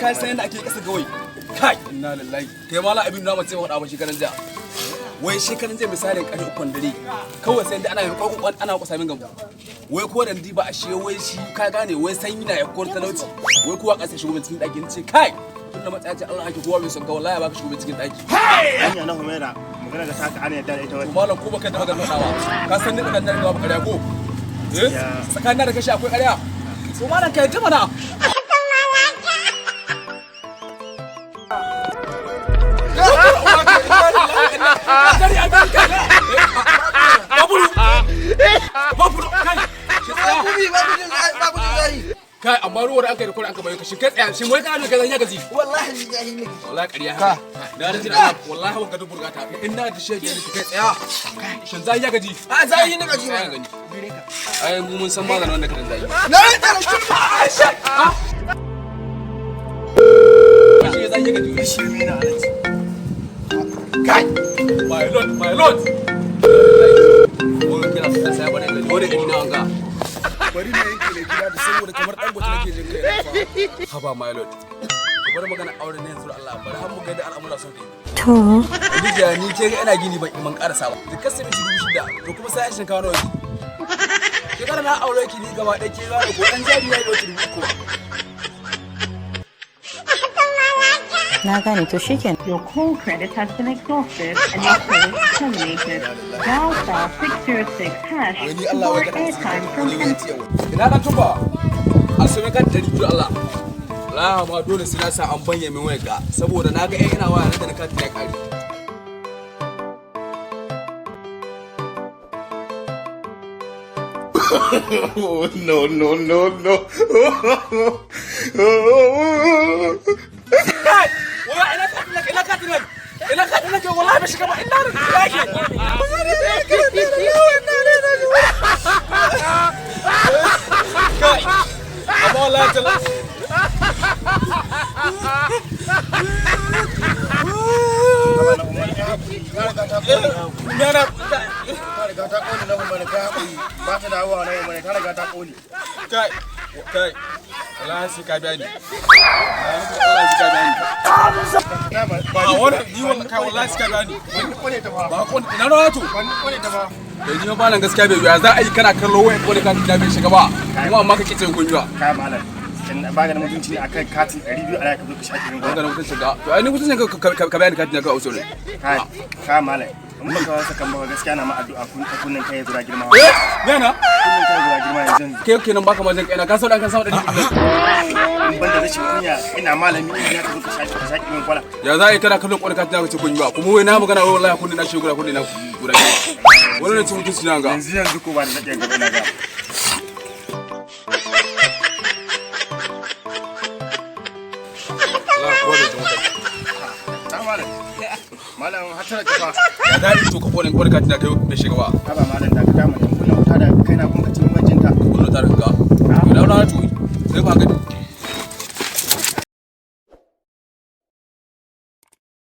kai san yanda ake kasa gawai kai inna lillahi kai mala abin da mace faɗa ba shi kanan jiya wai shi kanan jiya misalin ƙarfe 3 dare kawai sai da ana yin kokon ana kusa min gambo wai ko da ndi ba ashe wai shi ka gane wai sanyi na yakkuwar talauci wai kuwa kasa shugaban cikin ɗakin ce kai tunda matsayaci Allah ake kowa bai son ka wallahi baka shugaban cikin ɗaki hanya na Humaira magana da taka ana yadda da ita wani malam ko baka da magana dawa ka san ni da nan da ƙarya ko tsakanin da kashi akwai ƙarya so malam kai ta mana kai amma ruwar an kai da kuran an ka bayo kashi kai tsaya shin wai kana kai zan ya gazi wallahi jahi ne wallahi ƙarya haka da rajin Allah wallahi wanka dubu gata in na da shege ne kai tsaya shin zai ya gaji a zai ne gaji tsaya gani ai mu mun san maganin wanda kadan zai na tsara shi shi zai ya gaji shi ne na alaji kai my lord wani kira su sai bane gani wani ina wanga bari ne yake ne gida da saboda kamar dan gote nake jin kai haba my lord bar magana aure ne yanzu Allah bari har mu ga da al'amura sun kai to Khadija ni ke ga ina gini ban karasa ba da kasance 6,000 to kuma sai an shinkawa nawa ke kana na aure ki ni gaba da ke ga ko dan jari ya dauki 3,000 na gane to shikenan. Your call credit has been exhausted and your call is terminated. Dial star 606 hash wani for Allah wai more kana airtime ko from ne ina dan tuba a sai kan 100 Allah la ma dole sai na sa an banye min wayar ga saboda naga ina waya nan da na kati ya kare no. ina ka wallahi ba shiga ba ina yake kai amma wallahi tala kai wallahi sai ka biya ni wallahi sai ka biya ni ba wannan ni wallahi kai wallahi sai ka biya ni ba kon ina na to da ni ba nan gaskiya bai biya za a yi kana kallo wai ko da ka bai shiga ba kuma amma kake ce kun biya kai malam ba ga mutunci ne akan katin 200 ala ka zo ka shaki ba ga mutunci ga to ai ni mutunci ka bayani katin ka auso ne kai malam mun ka wasa kan ba gaskiya na ma addu'a kunnin kai zura girma yana kunnin kai zura girma yanzu kai kenan baka majin kaina ka sau dan kan sau da banda rashin kunya ina malami ina ka zo ka shaki min kwala ya za a yi kana kallon kwani katin ka ce kun biya kuma wai na magana wai wallahi kunnin na shi gura kunnin na gura wannan cin mutunci na ga yanzu ko ba da nake gaba na ga malam hatara kafa ya dadi to ka kolin kwarka tana kai bai shiga ba haba malam da ka dama